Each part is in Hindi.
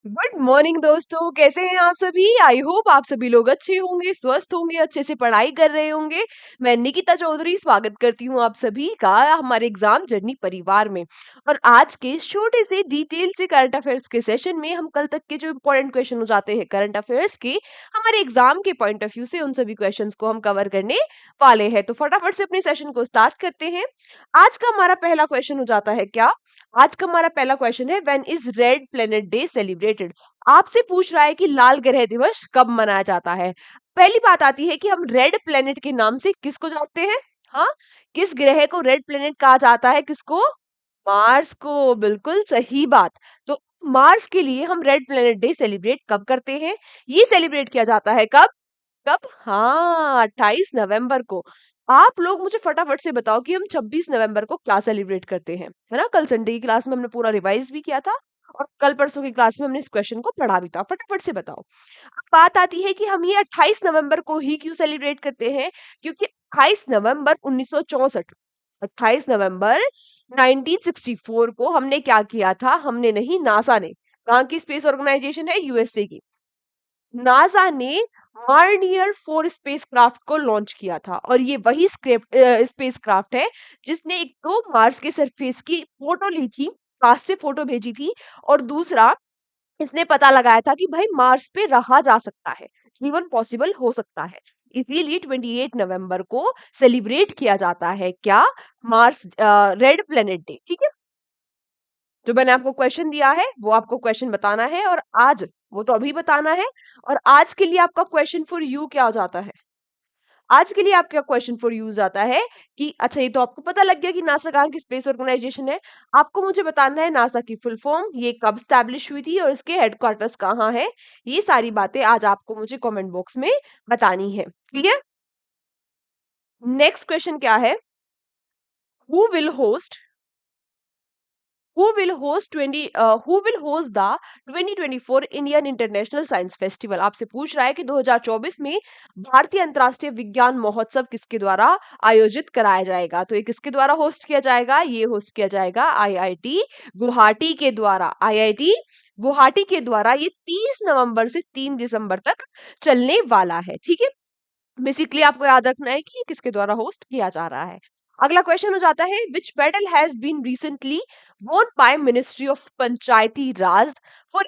गुड मॉर्निंग दोस्तों, कैसे हैं आप सभी। आई होप आप सभी लोग अच्छे होंगे, स्वस्थ होंगे, अच्छे से पढ़ाई कर रहे होंगे। मैं निकिता चौधरी स्वागत करती हूँ आप सभी का हमारे एग्जाम जर्नी परिवार में। और आज के इस छोटे से डिटेल से करंट अफेयर्स के सेशन में हम कल तक के जो इंपॉर्टेंट क्वेश्चन हो जाते हैं करंट अफेयर्स के, हमारे एग्जाम के पॉइंट ऑफ व्यू से उन सभी क्वेश्चंस को हम कवर करने वाले हैं। तो फटाफट से अपने सेशन को स्टार्ट करते हैं। आज का हमारा पहला क्वेश्चन हो जाता है क्या। आज का हमारा पहला क्वेश्चन है, when is red planet day celebrated. आपसे पूछ रहा है कि लाल ग्रह दिवस कब मनाया जाता है। पहली बात आती है कि हम रेड प्लेनेट के नाम से किसको जानते हैं। हाँ, किस ग्रह को रेड प्लेनेट कहा जाता है, किसको। मार्स को, बिल्कुल सही बात। तो मार्स के लिए हम रेड प्लेनेट डे सेलिब्रेट कब करते हैं। ये सेलिब्रेट किया जाता है कब। कब, हाँ, 28 नवंबर को। आप लोग मुझे फटाफट से बताओ कि हम 26 नवंबर को क्या सेलिब्रेट करते हैं, है ना। कल संडे की क्लास में हमने पूरा रिवाइज भी किया था और कल परसों की क्लास में हमने इस क्वेश्चन को पढ़ा भी था। फटाफट से बताओ। अब बात आती है कि हम ये 28 नवंबर को ही क्यों सेलिब्रेट करते हैं। क्योंकि 28 नवंबर 1964, 28 नवंबर 1964 को हमने क्या किया था, हमने नहीं, नासा ने, कहाँ की स्पेस ऑर्गेनाइजेशन है, यूएसए की, नासा ने मार्नियर 4 स्पेसक्राफ्ट को लॉन्च किया था। और ये वही स्पेसक्राफ्ट है जिसने एक तो मार्स के सरफेस की फोटो ली थी, पास से फोटो भेजी थी, और दूसरा इसने पता लगाया था कि भाई मार्स पे रहा जा सकता है, जीवन पॉसिबल हो सकता है। इसीलिए 28 नवंबर को सेलिब्रेट किया जाता है क्या, मार्स रेड प्लेनेट डे। ठीक है, जो मैंने आपको क्वेश्चन दिया है वो आपको क्वेश्चन बताना है, और आज वो तो अभी बताना है। और आज के लिए आपका क्वेश्चन फॉर यू क्या हो जाता है। आज के लिए आपका क्वेश्चन फॉर यू जाता है कि अच्छा, ये तो आपको पता लग गया कि नासा कहाँ की स्पेस ऑर्गेनाइजेशन है। आपको मुझे बताना है नासा की फुल फॉर्म, ये कब स्टैब्लिश हुई थी और इसके हेडक्वार्टर्स कहाँ है। ये सारी बातें आज आपको मुझे कमेंट बॉक्स में बतानी है। क्लियर। नेक्स्ट क्वेश्चन क्या है, who will host who will host the 2024 Indian international science festival. आपसे पूछ रहा है कि 2024 में भारतीय अंतर्राष्ट्रीय विज्ञान महोत्सव किसके द्वारा आयोजित कराया जाएगा। तो ये किसके द्वारा होस्ट किया जाएगा, ये होस्ट किया जाएगा आईआईटी गुवाहाटी के द्वारा। आईआईटी गुवाहाटी के द्वारा ये 30 नवंबर से 3 दिसंबर तक चलने वाला है। ठीक है, बेसिकली आपको याद रखना है कि ये किसके द्वारा होस्ट किया जा रहा है। अगला क्वेश्चन हो जाता है, which medal has been recently won by Ministry of Panchayati Raj for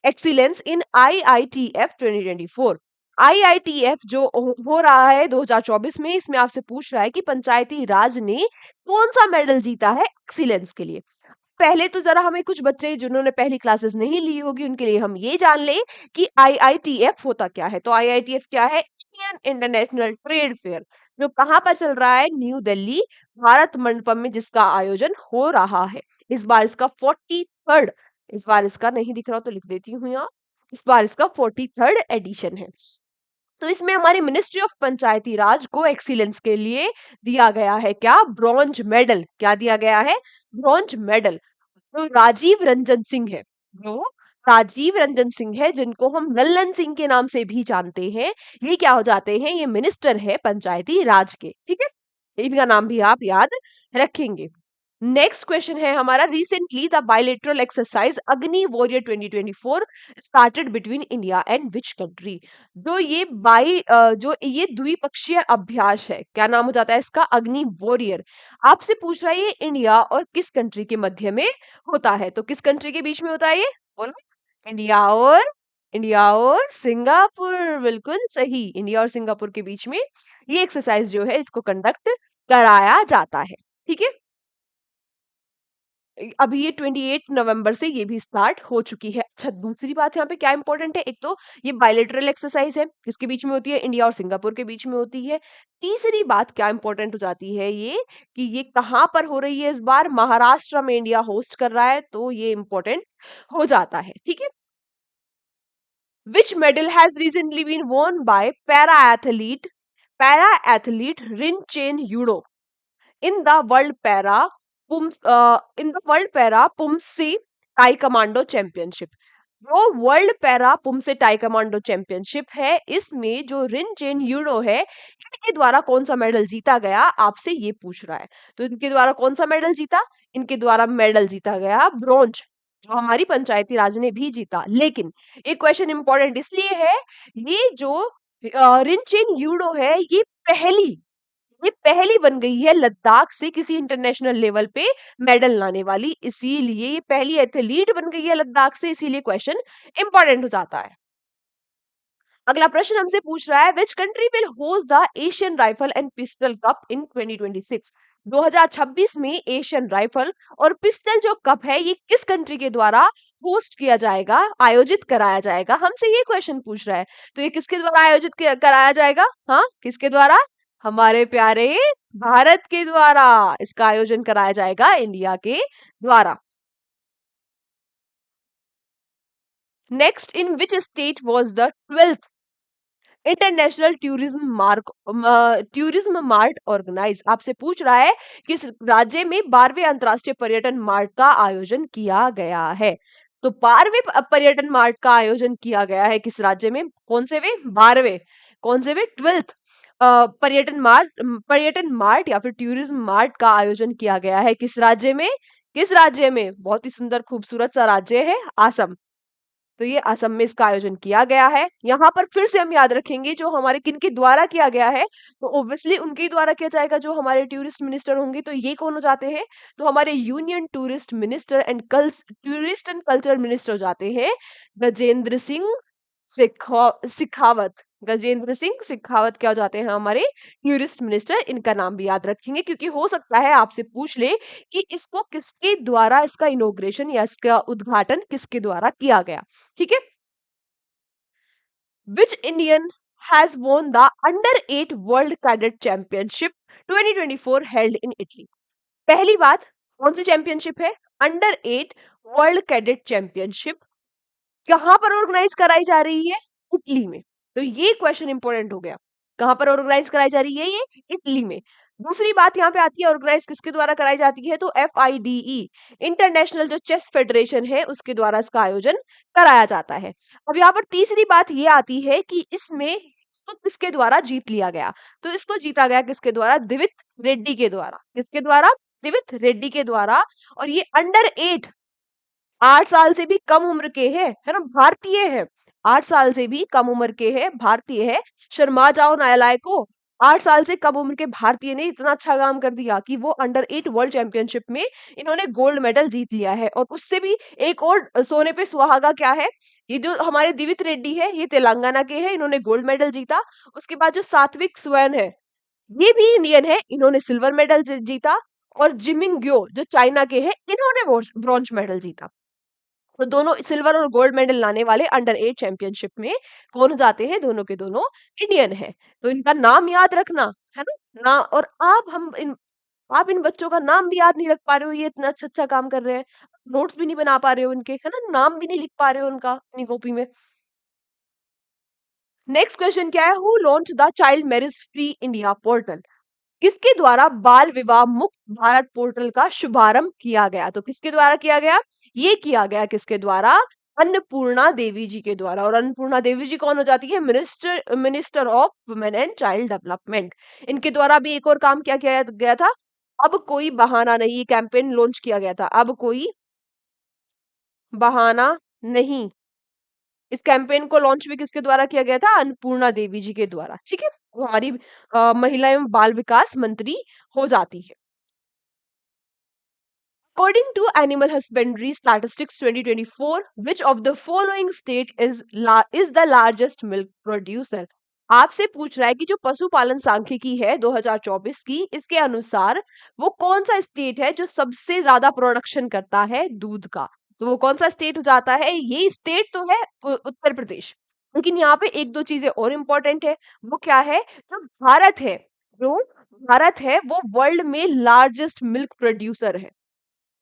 excellence in IITF 2024। IITF जो हो रहा है 2024 में, इसमें आपसे पूछ रहा है कि पंचायती राज ने कौन सा मेडल जीता है एक्सीलेंस के लिए। पहले तो जरा हमें कुछ बच्चे जिन्होंने पहली क्लासेस नहीं ली होगी उनके लिए हम ये जान ले कि आईआईटीएफ होता क्या है। तो आईआईटीएफ क्या है, इंडियन इंटरनेशनल ट्रेड फेयर, जो कहाँ पर चल रहा है, न्यू दिल्ली भारत मंडपम में, जिसका आयोजन हो रहा है। इस बार इसका 43rd, इस बार इसका नहीं दिख रहा तो लिख देती हूँ यहाँ, इस बार इसका 43rd एडिशन है। तो इसमें हमारी मिनिस्ट्री ऑफ पंचायती राज को एक्सीलेंस के लिए दिया गया है क्या, ब्रॉन्ज मेडल। क्या दिया गया है, ब्रॉन्ज मेडल। तो राजीव रंजन सिंह है, जो राजीव रंजन सिंह है, जिनको हम लल्लन सिंह के नाम से भी जानते हैं, ये क्या हो जाते हैं, ये मिनिस्टर है पंचायती राज के। ठीक है, इनका नाम भी आप याद रखेंगे। नेक्स्ट क्वेश्चन है हमारा, रिसेंटली द बायलेटरल एक्सरसाइज अग्नि warrior 2024 started between India and which country. जो ये द्विपक्षीय अभ्यास है, क्या नाम हो जाता है इसका, अग्नि वॉरियर। आपसे पूछ रहा है ये इंडिया और किस कंट्री के मध्य में होता है। तो किस कंट्री के बीच में होता है ये, बोलो। इंडिया और सिंगापुर, बिल्कुल सही, इंडिया और सिंगापुर के बीच में ये एक्सरसाइज जो है इसको कंडक्ट कराया जाता है। ठीक है, अभी ये 28 नवंबर से ये भी स्टार्ट हो चुकी है। अच्छा, दूसरी बात यहाँ पे क्या इंपॉर्टेंट है, एक तो ये बायलेटरल एक्सरसाइज है, किसके बीच में होती है, इंडिया और सिंगापुर के बीच में होती है। तीसरी बात क्या इंपॉर्टेंट हो जाती है, ये कि ये कहाँ पर हो रही है, इस बार महाराष्ट्र में इंडिया होस्ट कर रहा है, तो ये इंपॉर्टेंट हो जाता है। ठीक है, which medal has recently been won by para athlete रिन चेन यूडो in the World Para in the World Para Pumse Taekwondo Championship। जो वर्ल्ड पैरा पुमसे टाइकमांडो चैंपियनशिप है, इसमें जो रिन चेन यूडो है, इनके द्वारा कौन सा मेडल जीता गया, आपसे ये पूछ रहा है। तो इनके द्वारा कौन सा मेडल जीता, इनके द्वारा मेडल जीता गया ब्रॉन्ज, हमारी पंचायती राज ने भी जीता। लेकिन ये क्वेश्चन इंपॉर्टेंट इसलिए है, ये जो रिनचेन यूडो है, ये पहली बन गई है लद्दाख से किसी इंटरनेशनल लेवल पे मेडल लाने वाली, इसीलिए ये पहली एथलीट बन गई है लद्दाख से, इसीलिए क्वेश्चन इंपॉर्टेंट हो जाता है। अगला प्रश्न हमसे पूछ रहा है, which country will host the Asian rifle and pistol cup in 2026? 2026 में एशियन राइफल और पिस्टल जो कप है, ये किस कंट्री के द्वारा होस्ट किया जाएगा, आयोजित कराया जाएगा? हमसे ये क्वेश्चन पूछ रहा है। तो ये किसके द्वारा आयोजित कराया जाएगा? हाँ, किसके द्वारा? हमारे प्यारे भारत के द्वारा इसका आयोजन कराया जाएगा, इंडिया के द्वारा। Next, in which state was the 12th international tourism mart organise? आपसे पूछ रहा है किस राज्य में 12वें अंतरराष्ट्रीय पर्यटन मार्ट का आयोजन किया गया है? तो 12वें पर्यटन मार्ट का आयोजन किया गया है किस राज्य में? कौन से वे? 12वें। कौन से वे? 12th पर्यटन मार्ट या फिर टूरिज्म मार्ट का आयोजन किया गया है किस राज्य में? किस राज्य में? बहुत ही सुंदर खूबसूरत सा राज्य है असम। तो ये असम में इसका आयोजन किया गया है। यहाँ पर फिर से हम याद रखेंगे जो हमारे किनके द्वारा किया गया है, तो ऑब्वियसली उनके ही द्वारा किया जाएगा जो हमारे टूरिस्ट मिनिस्टर होंगे। तो ये कौन हो जाते हैं? तो हमारे union tourist and culture minister हो जाते हैं गजेंद्र सिंह सिखावत। गजेंद्र सिंह सिखावत क्या हो जाते हैं? हमारे टूरिस्ट मिनिस्टर। इनका नाम भी याद रखेंगे क्योंकि हो सकता है आपसे पूछ ले कि इसको किसके द्वारा, इसका इनॉग्रेशन या इसका उद्घाटन किसके द्वारा किया गया। ठीक है। Which Indian has won the Under 8 World Cadet Championship 2024 held in Italy? पहली बात, कौन सी चैंपियनशिप है? Under 8 वर्ल्ड कैडेट चैंपियनशिप कहां पर ऑर्गेनाइज कराई जा रही है? इटली में। तो ये क्वेश्चन इंपॉर्टेंट हो गया। कहां पर ऑर्गेनाइज कराई जा रही है? ये इटली में। दूसरी बात यहाँ पे आती है, ऑर्गेनाइज किसके द्वारा कराई जाती है? तो FIDE इंटरनेशनल जो चेस फेडरेशन है उसके द्वारा इसका आयोजन कराया जाता है। अब यहाँ पर तीसरी बात ये आती है कि इसमें इसको किसके द्वारा जीत लिया गया? तो इसको जीता गया किसके द्वारा? दिवित रेड्डी के द्वारा। किसके द्वारा? दिवित रेड्डी के द्वारा। और ये Under 8 8 साल से भी कम उम्र के हैं, है ना? भारतीय है। 8 साल से भी कम उम्र के हैं, भारतीय है। शर्मा जाओ न्यायालय को। 8 साल से कम उम्र के भारतीय ने इतना अच्छा काम कर दिया कि वो Under 8 वर्ल्ड चैंपियनशिप में इन्होंने गोल्ड मेडल जीत लिया है। और उससे भी एक और सोने पे सुहागा क्या है? ये जो हमारे दिवित रेड्डी है, ये तेलंगाना के हैं, इन्होंने गोल्ड मेडल जीता। उसके बाद जो सात्विक स्वयं है, ये भी इंडियन है, इन्होंने सिल्वर मेडल जीता। और जिमिंग ग्यो जो चाइना के हैं, इन्होंने ब्रॉन्ज मेडल जीता। तो दोनों सिल्वर और गोल्ड मेडल लाने वाले Under 8 चैंपियनशिप में कौन जाते हैं? दोनों के दोनों इंडियन है। तो इनका नाम याद रखना, है ना? ना और आप इन बच्चों का नाम भी याद नहीं रख पा रहे हो, ये इतना अच्छा अच्छा काम कर रहे हैं। नोट्स भी नहीं बना पा रहे हो उनके, है ना? नाम भी नहीं लिख पा रहे हो उनका अपनी कॉपी में। नेक्स्ट क्वेश्चन क्या है? Who launch the child marriage free India portal? किसके द्वारा बाल विवाह मुक्त भारत पोर्टल का शुभारंभ किया गया? तो किसके द्वारा किया गया? ये किया गया किसके द्वारा? अन्नपूर्णा देवी जी के द्वारा। और अन्नपूर्णा देवी जी कौन हो जाती है? Minister minister of women and child development. इनके द्वारा भी एक और काम क्या किया गया था? अब कोई बहाना नहीं, ये कैंपेन लॉन्च किया गया था। अब कोई बहाना नहीं। इस कैंपेन को लॉन्च भी किसके द्वारा किया गया था? अन्नपूर्णा देवी जी के द्वारा। ठीक है। वो हमारी महिला एवं बाल विकास मंत्री हो जाती है। According to Animal Husbandry Statistics 2024, which of the following state is the largest milk producer? आपसे पूछ रहा है कि जो पशुपालन सांख्यिकी है 2024 की, इसके अनुसार वो कौन सा स्टेट है जो सबसे ज्यादा प्रोडक्शन करता है दूध का? तो वो कौन सा स्टेट हो जाता है? ये स्टेट तो है उत्तर प्रदेश। लेकिन यहाँ पे एक दो चीजें और इम्पोर्टेंट है। वो क्या है? जो भारत है वो वर्ल्ड में लार्जेस्ट मिल्क प्रोड्यूसर है।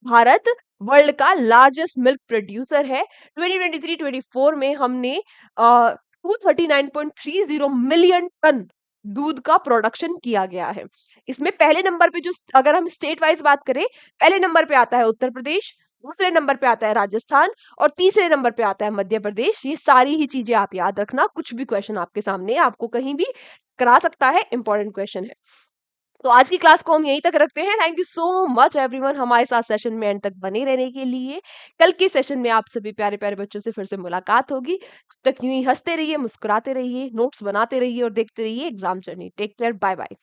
भारत वर्ल्ड का लार्जेस्ट मिल्क प्रोड्यूसर है। 2023-24 में हमने 239.30 मिलियन टन दूध का प्रोडक्शन किया गया है। इसमें पहले नंबर पे जो, अगर हम स्टेट वाइज बात करें, पहले नंबर पे आता है उत्तर प्रदेश, दूसरे नंबर पे आता है राजस्थान और तीसरे नंबर पे आता है मध्य प्रदेश। ये सारी ही चीजें आप याद रखना, कुछ भी क्वेश्चन आपके सामने आपको कहीं भी करा सकता है, इंपॉर्टेंट क्वेश्चन है। तो आज की क्लास को हम यहीं तक रखते हैं। Thank you so much everyone हमारे साथ सेशन में एंड तक बने रहने के लिए। कल के सेशन में आप सभी प्यारे-प्यारे बच्चों से फिर से मुलाकात होगी। तब तक यूँ ही हँसते रहिए, मुस्कुराते रहिए, नोट्स बनाते रहिए और देखते रहिए exam journey. Take care, bye-bye.